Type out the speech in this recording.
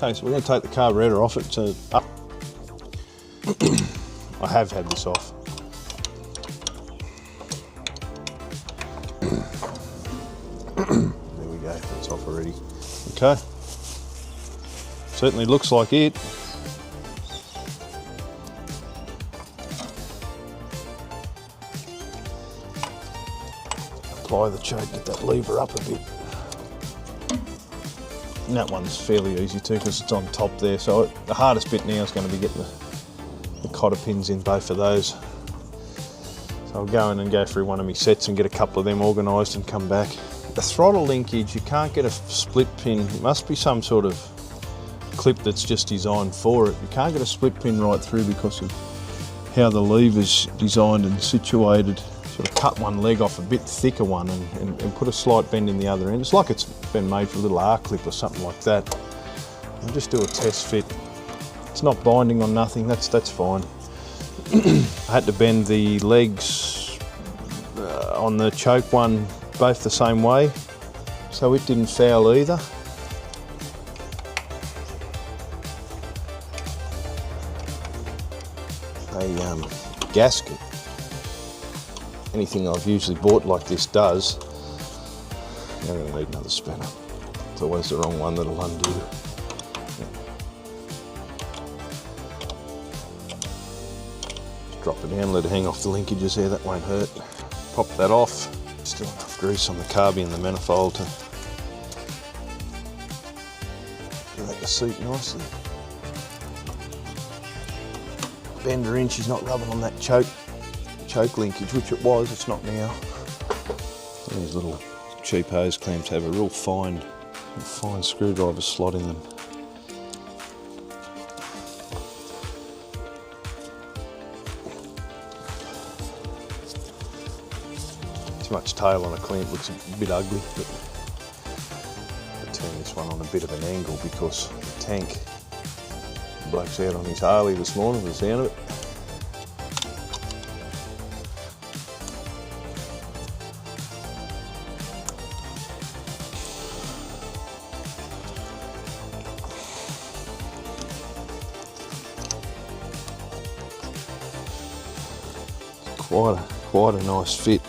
Okay, so we're going to take the carburetor off it to up. I have had this off. There we go, that's off already. Okay, certainly looks like it. Apply the choke, get that lever up a bit. And that one's fairly easy too because it's on top there. So the hardest bit now is going to be getting the cotter pins in both of those. So I'll go in and go through one of my sets and get a couple of them organised and come back. The throttle linkage, you can't get a split pin. It must be some sort of clip that's just designed for it. You can't get a split pin right through because of how the lever's designed and situated. Sort of cut one leg off a bit thicker one and put a slight bend in the other end. It's like it's been made for a little R clip or something like that. I'll just do a test fit. It's not binding on nothing, that's fine. I had to bend the legs on the choke one both the same way, so it didn't foul either. A gasket. Anything I've usually bought like this does. I'm going to need another spanner. It's always the wrong one that'll undo. Just drop it down, let it hang off the linkages there, that won't hurt. Pop that off. Still enough grease on the carby and the manifold to make the seat nicely. Bender in, she's not rubbing on that choke linkage, which it was, it's not now. These little cheap hose clamps have a real fine screwdriver slot in them. Too much tail on a clamp looks a bit ugly, but I'll turn this one on a bit of an angle because the tank, the bloke's out on his Harley this morning with the sound of it. Quite a nice fit.